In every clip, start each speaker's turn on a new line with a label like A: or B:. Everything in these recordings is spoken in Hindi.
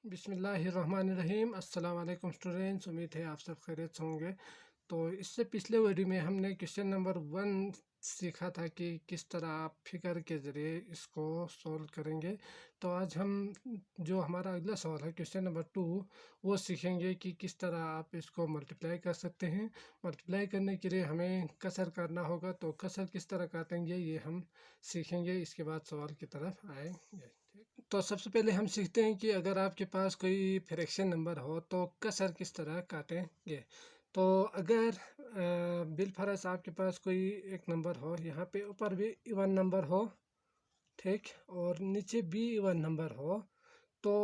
A: बिस्मिल्लाहिर्रहमानिर्रहीम। अस्सलाम वालेकुम स्टूडेंट्स, उम्मीद है आप सब खैरियत से होंगे। तो इससे पिछले वीडियो में हमने क्वेश्चन नंबर 1 सीखा था कि किस तरह आप फिगर के ज़रिए इसको सॉल्व करेंगे। तो आज हम जो हमारा अगला सवाल है क्वेश्चन नंबर 2 वो सीखेंगे कि किस तरह आप इसको मल्टीप्लाई कर सकते हैं। मल्टीप्लाई करने के लिए हमें कसर करना होगा, तो कसर किस तरह काटेंगे ये हम सीखेंगे। इसके बाद सवाल की तरफ आएंगे। तो सबसे पहले हम सीखते हैं कि अगर आपके पास कोई फ्रैक्शन नंबर हो तो कसर किस तरह काटेंगे। तो अगर बिलफरस आपके पास कोई एक नंबर हो, यहाँ पे ऊपर भी इवन नंबर हो, ठीक, और नीचे भी इवन नंबर हो, तो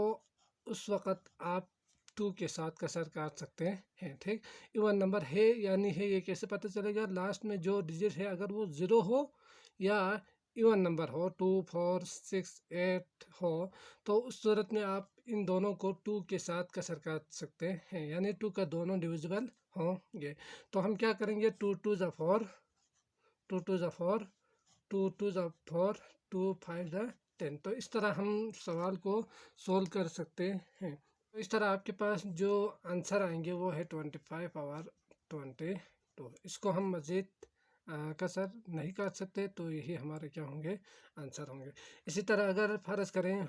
A: उस वक़्त आप 2 के साथ कसर काट सकते हैं, ठीक। इवन नंबर है या नहीं है ये कैसे पता चलेगा? लास्ट में जो डिजिट है अगर वो 0 हो या इवन नंबर हो, 2 4 6 8 हो, तो उस सूरत में आप इन दोनों को 2 के साथ कसर काट सकते हैं, यानी 2 का दोनों डिविजिबल होंगे। तो हम क्या करेंगे, 2 2 ज़ा 4, 2 2 ज़ा 4, 2 2 ज़ा 4, 2 5 ज़ा 10। तो इस तरह हम सवाल को सोल्व कर सकते हैं। तो इस तरह आपके पास जो आंसर आएंगे वो है 25 और 20। तो इसको हम मज़ीद कसर नहीं काट सकते, तो यही हमारे क्या होंगे, आंसर होंगे। इसी तरह अगर फ़र्ज़ करें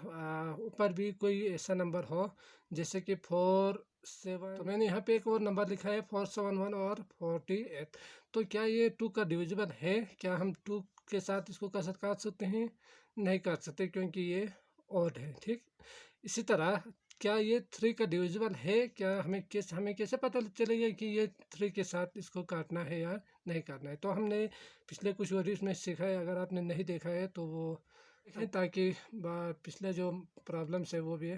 A: ऊपर भी कोई ऐसा नंबर हो जैसे कि 4 7, तो मैंने यहाँ पे एक और नंबर लिखा है 471 और 48। तो क्या ये 2 का डिविजिबल है? क्या हम 2 के साथ इसको कसर काट सकते हैं? नहीं काट सकते, क्योंकि ये ऑड है, ठीक। इसी तरह क्या ये 3 का डिविजिबल है? क्या हमें कैसे पता चलेगा कि ये 3 के साथ इसको काटना है या नहीं काटना है? तो हमने पिछले कुछ वीडियोस में सीखा है, अगर आपने नहीं देखा है तो वो देखें, ताकि पिछले जो प्रॉब्लम्स है वो भी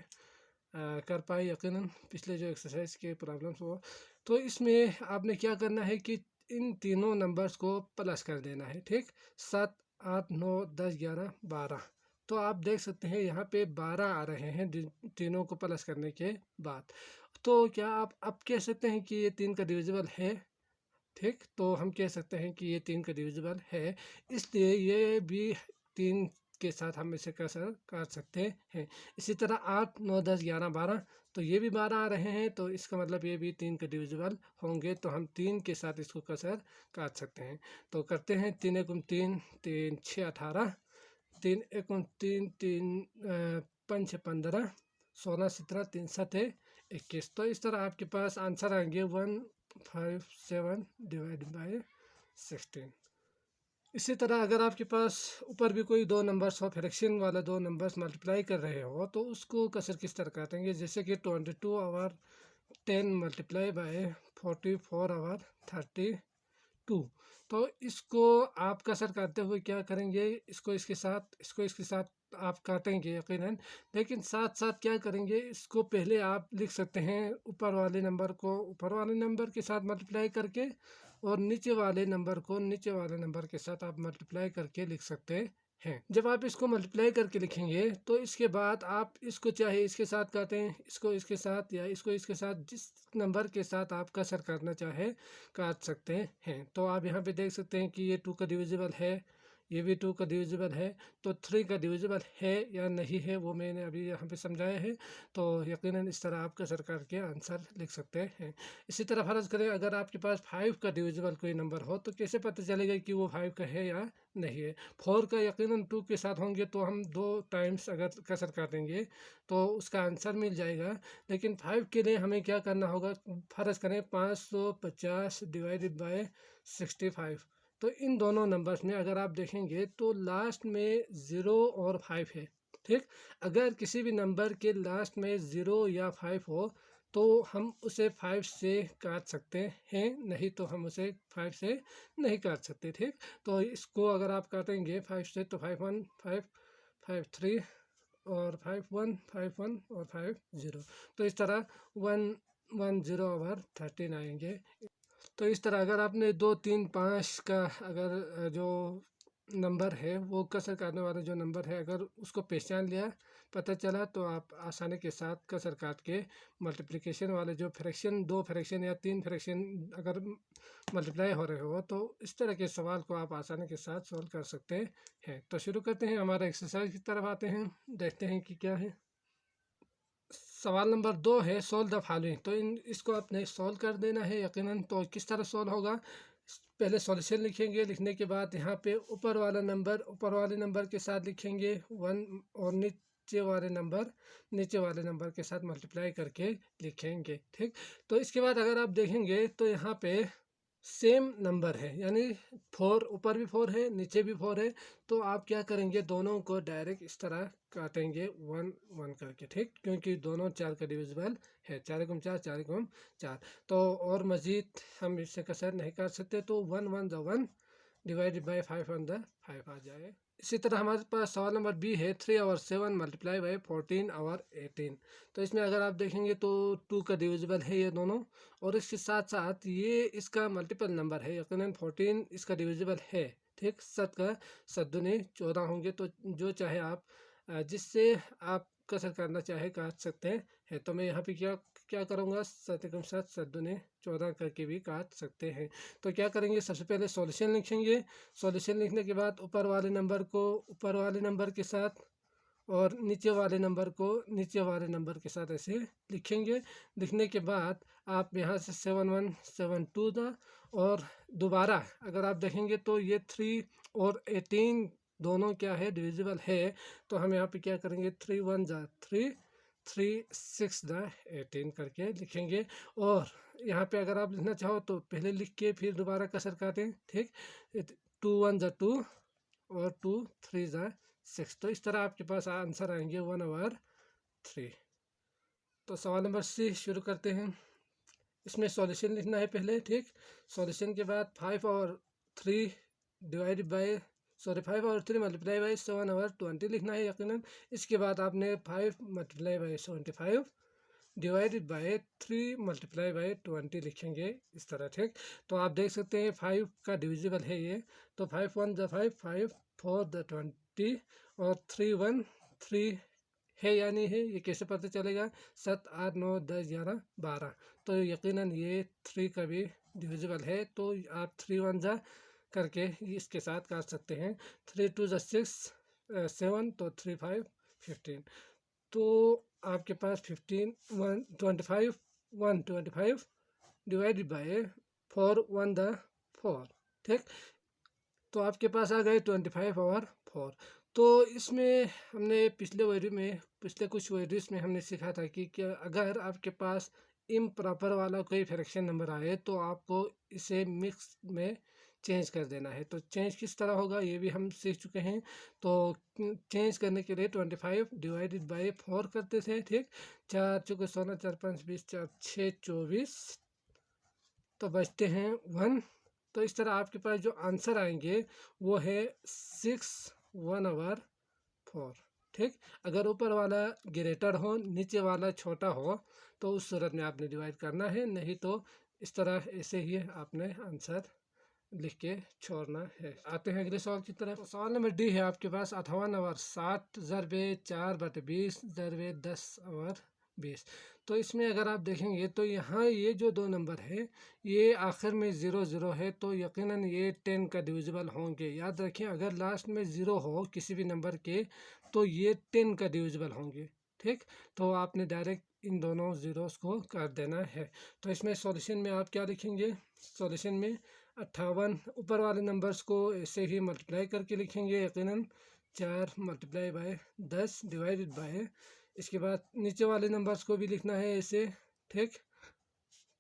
A: कर पाए यकीनन, पिछले जो एक्सरसाइज के प्रॉब्लम्स वो। तो इसमें आपने क्या करना है कि इन तीनों नंबर्स को प्लस कर देना है, ठीक। 7 8 9 10 11 12। तो आप देख सकते हैं यहाँ पे 12 आ रहे हैं तीनों को प्लस करने के बाद। तो क्या आप अब कह सकते हैं कि ये 3 का डिविजिबल है? ठीक, तो हम कह सकते हैं कि ये 3 का डिविजिबल है, इसलिए ये भी 3 के साथ हम इसे कसर काट सकते हैं। इसी तरह 8 9 10 11 12, तो ये भी 12 आ रहे हैं, तो इसका मतलब ये भी 3 के डिविजिबल होंगे, तो हम 3 के साथ इसको कसर काट सकते हैं। तो करते हैं, 3 एकम 3 3 6 18, 3 एकम 3 3 5 6 15, 16 17 3 7 21। तो इस तरह आपके पास आंसर आएंगे 157 डिवाइड बाई 16। इसी तरह अगर आपके पास ऊपर भी कोई दो नंबर्स हो, फ्रैक्शन वाला दो नंबर्स मल्टीप्लाई कर रहे हो, तो उसको कसर किस तरह काटेंगे? जैसे कि 22 और 10 मल्टीप्लाई बाय 44 और 32। तो इसको आप कसर काटते हुए क्या करेंगे, इसको इसके साथ आप काटेंगे यकीनन, लेकिन साथ साथ क्या करेंगे, इसको पहले आप लिख सकते हैं ऊपर वाले नंबर को ऊपर वाले नंबर के साथ मल्टीप्लाई करके, और नीचे वाले नंबर को नीचे वाले नंबर के साथ आप मल्टीप्लाई करके लिख सकते हैं। जब आप इसको मल्टीप्लाई करके लिखेंगे तो इसके बाद आप इसको चाहे इसके साथ काटें, इसको इसके साथ, या इसको इसके साथ, जिस नंबर के साथ आप कसर काटना चाहे काट सकते हैं। तो आप यहाँ पे देख सकते हैं कि ये 2 का डिविजिबल है, ये भी 2 का डिविजिबल है, तो 3 का डिविजिबल है या नहीं है वो मैंने अभी यहाँ पे समझाया है। तो यकीनन इस तरह आप कसर करके आंसर लिख सकते हैं। इसी तरह फ़र्ज़ करें अगर आपके पास 5 का डिविजिबल कोई नंबर हो, तो कैसे पता चलेगा कि वो 5 का है या नहीं है? 4 का यकीनन 2 के साथ होंगे, तो हम 2 टाइम्स अगर कसर काटेंगे तो उसका आंसर मिल जाएगा। लेकिन 5 के लिए हमें क्या करना होगा, फ़र्ज़ करें 550 डिवाइडेड बाय 65। तो इन दोनों नंबर्स में अगर आप देखेंगे तो लास्ट में 0 और 5 है, ठीक। अगर किसी भी नंबर के लास्ट में 0 या 5 हो तो हम उसे 5 से काट सकते हैं, नहीं तो हम उसे 5 से नहीं काट सकते, ठीक। तो इसको अगर आप काटेंगे 5 से, तो 5 1 5 5 3 और 5 1 5 1 और 5 0। तो इस तरह 1 1 0 और 13 आएंगे। तो इस तरह अगर आपने 2 3 5 का अगर जो नंबर है वो कसर काटने वाला जो नंबर है अगर उसको पहचान लिया, पता चला, तो आप आसानी के साथ कसर काट के मल्टीप्लिकेशन वाले जो फ्रैक्शन, 2 फ्रैक्शन या 3 फ्रैक्शन अगर मल्टीप्लाई हो रहे हो, तो इस तरह के सवाल को आप आसानी के साथ सॉल्व कर सकते हैं। तो शुरू करते हैं, हमारा एक्सरसाइज की तरफ आते हैं, देखते हैं कि क्या है। सवाल नंबर 2 है सोल्व द फॉलोइंग। तो इसको आपने सोल्व कर देना है यकीनन। तो किस तरह सोल्व होगा, पहले सॉल्यूशन लिखेंगे, लिखने के बाद यहाँ पे ऊपर वाले नंबर के साथ लिखेंगे 1 और नीचे वाले नंबर के साथ मल्टीप्लाई करके लिखेंगे। ठीक, तो इसके बाद अगर आप देखेंगे तो यहाँ पे सेम नंबर है, यानी 4 ऊपर भी 4 है नीचे भी 4 है। तो आप क्या करेंगे, दोनों को डायरेक्ट इस तरह काटेंगे 1 1 करके। ठीक, क्योंकि दोनों 4 का डिविजिबल है, 4 एकम 4 4 एकम 4। तो और मज़ीद हम इससे कसर नहीं कर सकते, तो 1 1 the 1 divided by 5 on the 5 आ जाए। इसी तरह हमारे पास सवाल नंबर बी है 3 और 7 मल्टीप्लाई बाई 14 और 18। तो इसमें अगर आप देखेंगे तो 2 का डिविजिबल है ये दोनों, और इसके साथ साथ ये इसका मल्टीपल नंबर है, यकीनन 14 इसका डिविजिबल है। ठीक, 7 का 7 दूनी 14 होंगे। तो जो चाहे आप जिससे आप कसर करना चाहे काट सकते हैं। तो मैं यहाँ पे क्या क्या करूँगा, 7 एकम 7 7 दूनी 14 करके भी काट सकते हैं। तो क्या करेंगे, सबसे पहले सॉल्यूशन लिखेंगे। सॉल्यूशन लिखने के बाद ऊपर वाले नंबर को ऊपर वाले नंबर के साथ और नीचे वाले नंबर को नीचे वाले नंबर के साथ ऐसे लिखेंगे। लिखने के बाद आप यहाँ से 7 1 7 2 दा, और दोबारा अगर आप देखेंगे तो ये 3 और 18 दोनों क्या है, डिविजिबल है। तो हम यहाँ पे क्या करेंगे, 3 1 जा 3 3 6 दा 18 करके लिखेंगे। और यहाँ पे अगर आप लिखना चाहो तो पहले लिख के फिर दोबारा कसर काटें। ठीक, 2 1 जा 2 और 2 3 जा 6। तो इस तरह आपके पास आंसर आएंगे 1/3। तो सवाल नंबर सी शुरू करते हैं। इसमें सॉल्यूशन लिखना है पहले। ठीक, सॉल्यूशन के बाद 5 और 3 डिवाइड बाय 5 और 3 मल्टीप्लाई बाई 7/20 लिखना है यकीनन। इसके बाद आपने 5 multiply by 75 divided by 3 multiply by 20 लिखेंगे इस तरह। ठीक, तो आप देख सकते हैं 5 का डिविजिबल है ये। तो 5 1 द 5 5 4 द 20 और 3 1 3 है या नहीं है ये कैसे पता चलेगा, 7 8 9 10 11 12। तो यकीनन ये 3 का भी डिविजिबल है। तो आप 3 1 जा करके इसके साथ काट सकते हैं। 3 2 जा 6 7, तो 3 5 15। तो आपके पास 15 1 25 125 डिवाइडेड बाय 4 1 द 4। ठीक, तो आपके पास आ गए 25 और 4। तो इसमें हमने पिछले कुछ वीडियोस में हमने सीखा था कि क्या अगर आपके पास इम्प्रॉपर वाला कोई फ्रैक्शन नंबर आए तो आपको इसे मिक्स में चेंज कर देना है। तो चेंज किस तरह होगा ये भी हम सीख चुके हैं। तो चेंज करने के लिए 25 डिवाइडेड बाय 4 करते थे। ठीक, 4 चौके 16 4 5 20 4 6 24, तो बचते हैं 1। तो इस तरह आपके पास जो आंसर आएंगे वो है 6 1/4। ठीक, अगर ऊपर वाला ग्रेटर हो नीचे वाला छोटा हो तो उस सूरत में आपने डिवाइड करना है, नहीं तो इस तरह ऐसे ही आपने आंसर लिख के छोड़ना है। आते हैं अगले सवाल की तरफ। सवाल नंबर डी है आपके पास 58/60 ज़रबे 4/20 ज़रबे 10/20। तो इसमें अगर आप देखेंगे तो यहाँ ये जो दो नंबर है ये आखिर में 0 0 है, तो यकीनन ये 10 का डिविजिबल होंगे। याद रखें अगर लास्ट में 0 हो किसी भी नंबर के तो ये 10 का डिविजिबल होंगे। ठीक, तो आपने डायरेक्ट इन दोनों ज़ीरोस को कर देना है। तो इसमें सॉल्यूशन में आप क्या लिखेंगे, सॉल्यूशन में 58 ऊपर वाले नंबर्स को ऐसे ही मल्टीप्लाई करके लिखेंगे यकीनन। 4 मल्टीप्लाई बाय 10 डिवाइडेड बाय, इसके बाद नीचे वाले नंबर्स को भी लिखना है ऐसे। ठीक,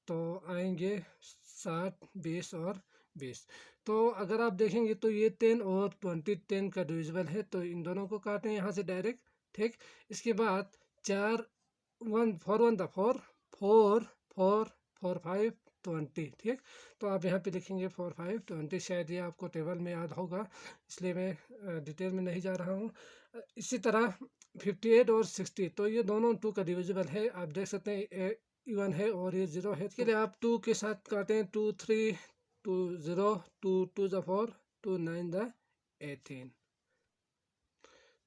A: तो आएंगे 60 20 और 20। तो अगर आप देखेंगे तो ये 10 और 20 10 का डिविजिबल है, तो इन दोनों को काटें यहाँ से डायरेक्ट। ठीक, इसके बाद 4 1 4 1 द 4 4 4 4 5 20। ठीक, तो आप यहाँ पे लिखेंगे 4 5 20। शायद ये आपको टेबल में याद होगा इसलिए मैं डिटेल में नहीं जा रहा हूँ। इसी तरह 58 और 60, तो ये दोनों 2 का डिविजिबल है। आप देख सकते हैं इवन है और ये 0 है। इसके लिए आप 2 के साथ काटें 2 3 2 0 2 2 द 4 2 9 द 18।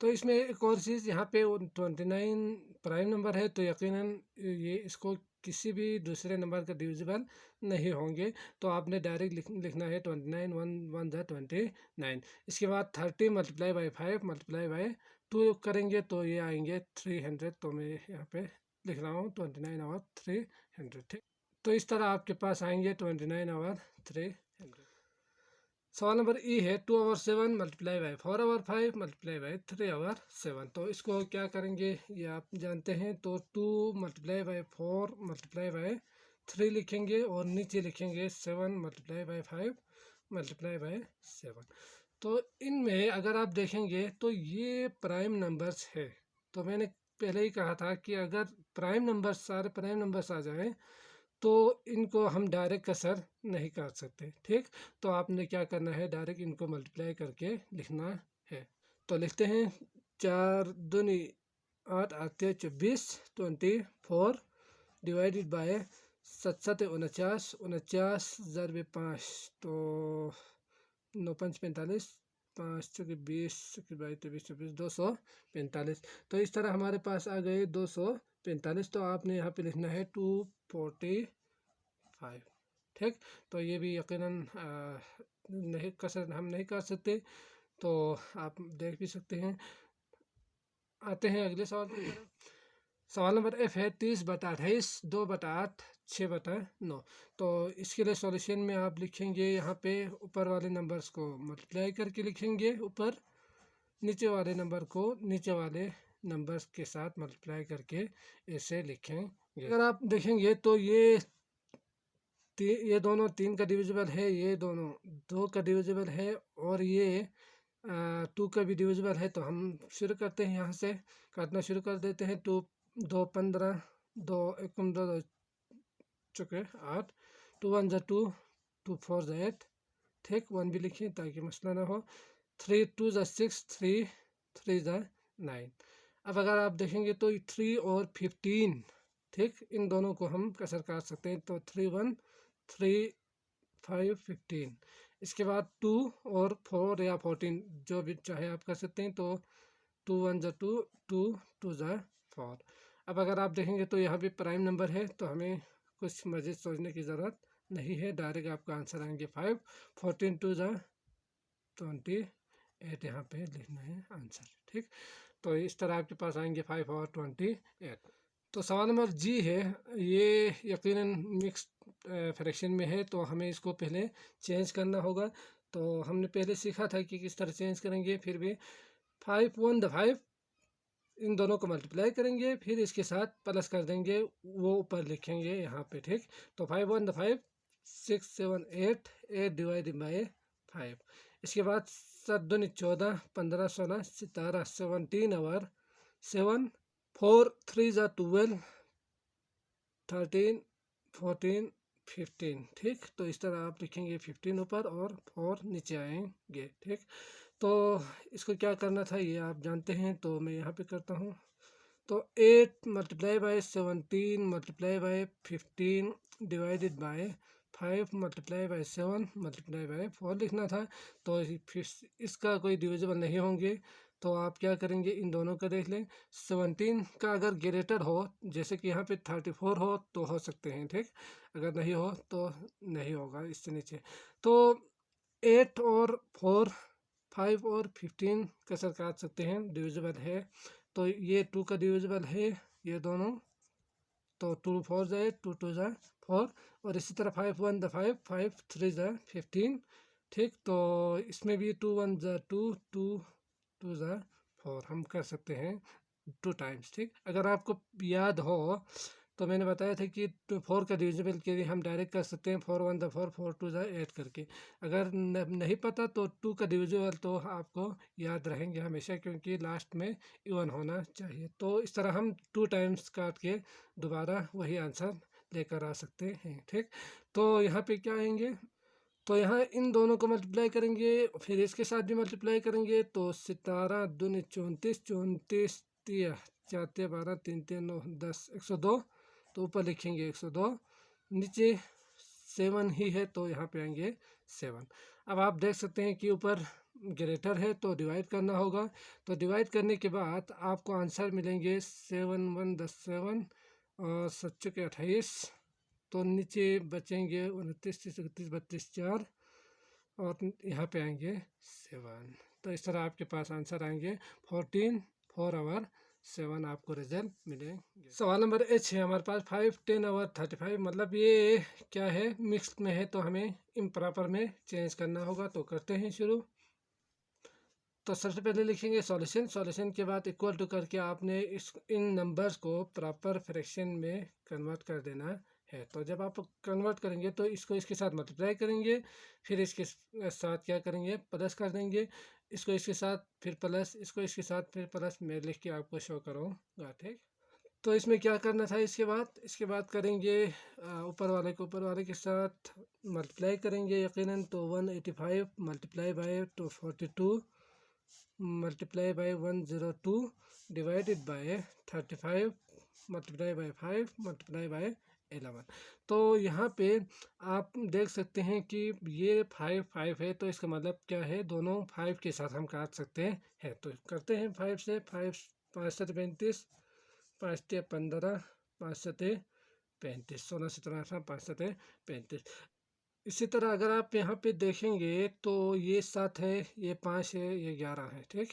A: तो इसमें एक और चीज़ यहाँ पे 29 प्राइम नंबर है, तो यकीनन ये इसको किसी भी दूसरे नंबर का डिविजिबल नहीं होंगे। तो आपने डायरेक्ट लिखना है 29 1 1 द 29। इसके बाद 30 मल्टीप्लाई बाई 5 मल्टीप्लाई बाई 2 करेंगे तो ये आएंगे 300। तो मैं यहाँ पे लिख रहा हूँ 29 आवर 300, ठीक। तो इस तरह आपके पास आएंगे 29 आवर 300। सवाल नंबर ई है 2 over 7 multiply by 4 over 5 multiply by 3 over 7। तो इसको क्या करेंगे ये आप जानते हैं। तो 2 मल्टीप्लाई बाई 4 मल्टीप्लाई बाई 3 लिखेंगे और नीचे लिखेंगे 7 मल्टीप्लाई बाई 5 मल्टीप्लाई बाई 7। तो इनमें अगर आप देखेंगे तो ये प्राइम नंबर्स है। तो मैंने पहले ही कहा था कि अगर प्राइम नंबर्स सारे प्राइम नंबर्स आ जाएं तो इनको हम डायरेक्ट कसर नहीं कर सकते, ठीक। तो आपने क्या करना है, डायरेक्ट इनको मल्टीप्लाई करके लिखना है। तो लिखते हैं 4 दूनी 8 आते 24 24 डिवाइडेड बाय 7 7 49 49 ज़रबे 5 तो 9 5 45 5 चौके 20 22 23 24 245। तो इस तरह हमारे पास आ गए 245। तो आपने यहाँ पे लिखना है 245, ठीक। तो ये भी यकीनन नहीं कसर हम नहीं कर सकते, तो आप देख भी सकते हैं। आते हैं अगले सवाल की तरफ। सवाल नंबर एफ है 30/28 2/8 6/9। तो इसके लिए सॉल्यूशन में आप लिखेंगे यहाँ पे ऊपर वाले नंबर्स को मल्टीप्लाई करके लिखेंगे ऊपर, नीचे वाले नंबर को नीचे वाले नंबर्स के साथ मल्टीप्लाई करके ऐसे लिखेंगे। अगर आप देखेंगे तो ये दोनों 3 का डिविजिबल है, ये दोनों 2 का डिविजिबल है और ये 2 का भी डिविजिबल है। तो हम शुरू करते हैं, यहाँ से काटना शुरू कर देते हैं। 2 2 15 2 1 2 2 चुके 8 2 1 2 2 4 8, ठीक। 1 भी लिखिए ताकि मसला ना हो। 3 2 6 3 3 9। अब अगर आप देखेंगे तो 3 और 15, ठीक, इन दोनों को हम कसर काट सकते हैं। तो 3 1 3 5 15। इसके बाद 2 और 4 या 14 जो भी चाहे आप कर सकते हैं। तो 2 1 2 2 2 4। अब अगर आप देखेंगे तो यहाँ भी प्राइम नंबर है, तो हमें कुछ मज़ीद सोचने की ज़रूरत नहीं है, डायरेक्ट आपका आंसर आएंगे 5 14 2 28 यहाँ पे लिखना है आंसर, ठीक। तो इस तरह आपके पास आएंगे 5 और 28। तो सवाल नंबर जी है, ये यकीनन मिक्स फ्रैक्शन में है, तो हमें इसको पहले चेंज करना होगा। तो हमने पहले सीखा था कि किस तरह चेंज करेंगे। फिर भी 5 1 5 इन दोनों को मल्टीप्लाई करेंगे, फिर इसके साथ प्लस कर देंगे, वो ऊपर लिखेंगे यहाँ पे, ठीक। तो 5 1 5 6 7 8 8 डिवाइडेड बाई 5। इसके बाद 7 2 14 15 16 17 17 आवर 7 4 3 12 13 14 15, ठीक। तो इस तरह आप लिखेंगे 15 ऊपर और 4 नीचे आएंगे, ठीक। तो इसको क्या करना था ये आप जानते हैं, तो मैं यहाँ पे करता हूँ। तो 8 multiply by 17 multiply by 15 divided by 5 multiply by 7 multiply by 4 लिखना था। तो फिर इसका कोई डिविजिबल नहीं होंगे, तो आप क्या करेंगे, इन दोनों का देख लें। 17 का अगर ग्रेटर हो, जैसे कि यहाँ पे 34 हो तो हो सकते हैं, ठीक। अगर नहीं हो तो नहीं होगा इससे नीचे। तो 8 और 4 5 और 15 कसर काट सकते हैं, डिविजिबल है। तो ये 2 का डिविजिबल है ये दोनों। तो 2 4 2 2 4 और इसी तरह 5 1 5 5 3 15, ठीक। तो इसमें भी 2 1 2 2 2 4 हम कर सकते हैं 2 टाइम्स, ठीक। अगर आपको याद हो तो मैंने बताया था कि 4 का डिविजिबल के लिए हम डायरेक्ट कर सकते हैं 4 1 4 4 2 8 करके। अगर नहीं पता तो 2 का डिविजिबल तो आपको याद रहेंगे हमेशा, क्योंकि लास्ट में इवन होना चाहिए। तो इस तरह हम 2 टाइम्स काट के दोबारा वही आंसर लेकर आ सकते हैं, ठीक। तो यहाँ पे क्या आएंगे, तो यहाँ इन दोनों को मल्टीप्लाई करेंगे, फिर इसके साथ भी मल्टीप्लाई करेंगे। तो 17 2 34 34 3 4 12 3 3 9 10 102। तो ऊपर लिखेंगे 102, नीचे 7 ही है तो यहाँ पे आएंगे 7। अब आप देख सकते हैं कि ऊपर ग्रेटर है तो डिवाइड करना होगा। तो डिवाइड करने के बाद आपको आंसर मिलेंगे 7 1 10 7 और 7 के 28। तो नीचे बचेंगे 29 30 31 32 4 और यहाँ पे आएंगे 7। तो इस तरह आपके पास आंसर आएंगे 14 4 आवर 7 आपको रिजल्ट मिलेंगे। सवाल नंबर एच है हमारे पास 5, 10 और 35, मतलब ये क्या है, मिक्स्ड में है तो हमें इम्प्रॉपर में चेंज करना होगा। तो करते हैं शुरू। तो सबसे पहले लिखेंगे सॉल्यूशन। सॉल्यूशन के बाद इक्वल टू करके आपने इन नंबर्स को प्रॉपर फ्रैक्शन में कन्वर्ट कर देना है। तो जब आप कन्वर्ट करेंगे तो इसको इसके साथ मल्टीप्लाई करेंगे, फिर इसके साथ क्या करेंगे, प्लस कर देंगे, इसको इसके साथ फिर प्लस, इसको इसके साथ फिर प्लस। मैं लिख के आपको शो करूँगा, ठीक। तो इसमें क्या करना था, इसके बाद करेंगे ऊपर वाले को ऊपर वाले के साथ मल्टीप्लाई करेंगे यकीनन। तो 185 multiply by 242 multiply by 102 divided by 35 multiply by 5 multiply by 11। तो यहाँ पे आप देख सकते हैं कि ये 5 5 है, तो इसका मतलब क्या है, दोनों 5 के साथ हम काट सकते हैं। तो करते हैं 5 से। 5 5 7 35, 5 से 15, 5 से 35, 16 17 18, 5 से 35। इसी तरह अगर आप यहाँ पे देखेंगे तो ये 7 है, ये 5 है, ये 11 है, ठीक।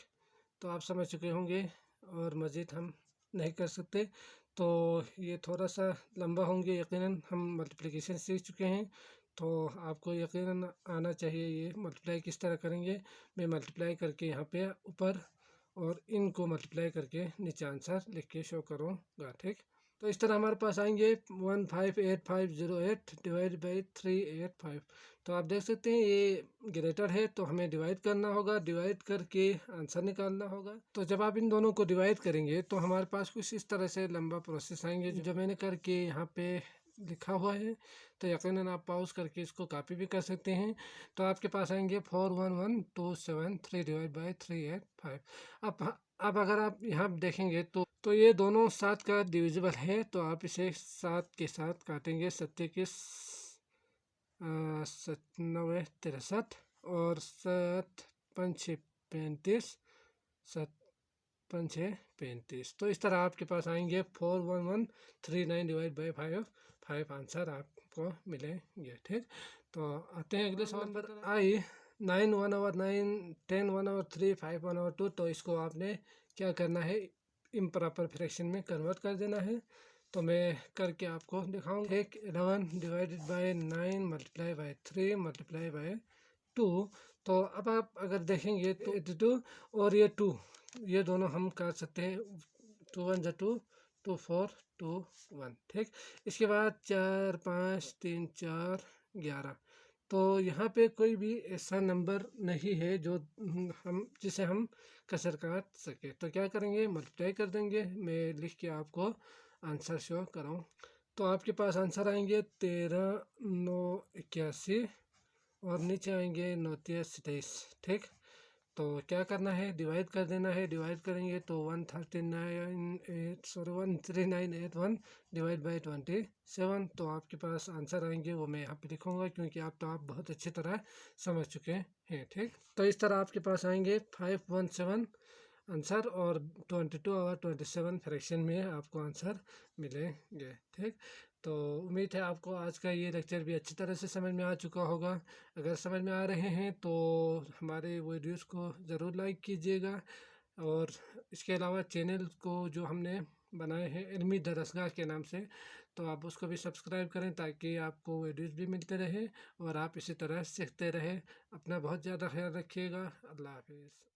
A: तो आप समझ चुके होंगे और मज़ीद हम नहीं कर सकते। तो ये थोड़ा सा लंबा होंगे, यकीनन हम मल्टीप्लिकेशन सीख चुके हैं तो आपको यकीनन आना चाहिए ये मल्टीप्लाई किस तरह करेंगे। मैं मल्टीप्लाई करके यहाँ पे ऊपर और इनको मल्टीप्लाई करके नीचे आंसर लिख के शो करूँगा, ठीक। तो इस तरह हमारे पास आएंगे 158508 डिवाइड बाई 385। तो आप देख सकते हैं ये ग्रेटर है तो हमें डिवाइड करना होगा, डिवाइड करके आंसर निकालना होगा। तो जब आप इन दोनों को डिवाइड करेंगे तो हमारे पास कुछ इस तरह से लंबा प्रोसेस आएंगे जो मैंने करके यहाँ पे लिखा हुआ है। तो यकीनन आप पॉज करके इसको कॉपी भी कर सकते हैं। तो आपके पास आएंगे 41127 डिवाइड बाई 385। अब अगर आप यहाँ देखेंगे तो ये दोनों 7 का डिविजिबल है, तो आप इसे 7 के साथ काटेंगे। 7 के 9 63 और 7 5 35, 7 5 35। तो इस तरह आपके पास आएंगे 41139 डिवाइड बाई 5 आंसर आपको मिलेंगे, ठीक। तो आते हैं अगले सवाल पर। आई 9 1 ओवर 9, 10 1 ओवर 3, 5 1 ओवर 2। तो इसको आपने क्या करना है, इम्प्रॉपर फ्रैक्शन में कन्वर्ट कर देना है। तो मैं करके आपको दिखाऊंगा। 11 divided by 9 multiply by 3 multiply by 2। तो अब आप अगर देखेंगे तो 82 और ये 2, ये दोनों हम काट सकते हैं। 2 1 2, 2 4 2 1, ठीक। इसके बाद 4 5 3 4 11। तो यहाँ पे कोई भी ऐसा नंबर नहीं है जो जिसे हम कसर काट सके। तो क्या करेंगे, मल्टीप्लाई कर देंगे। मैं लिख के आपको आंसर शो कराऊँ। तो आपके पास आंसर आएंगे 13 9 81 और नीचे आएंगे 9 23, ठीक। तो क्या करना है, डिवाइड कर देना है। डिवाइड करेंगे तो 13981 डिवाइड बाई 27। तो आपके पास आंसर आएंगे, वो मैं यहाँ पे लिखूँगा क्योंकि आप बहुत अच्छी तरह समझ चुके हैं, ठीक। तो इस तरह आपके पास आएंगे 517 आंसर और 22 और 27 फ्रैक्शन में आपको आंसर मिलेंगे, ठीक। तो उम्मीद है आपको आज का ये लेक्चर भी अच्छी तरह से समझ में आ चुका होगा। अगर समझ में आ रहे हैं तो हमारे वीडियोस को ज़रूर लाइक कीजिएगा और इसके अलावा चैनल को जो हमने बनाए हैं इल्मी दरसगाह के नाम से, तो आप उसको भी सब्सक्राइब करें ताकि आपको वीडियोस भी मिलते रहे और आप इसी तरह सीखते रहें। अपना बहुत ज़्यादा ख्याल रखिएगा। अल्लाह हाफिज़।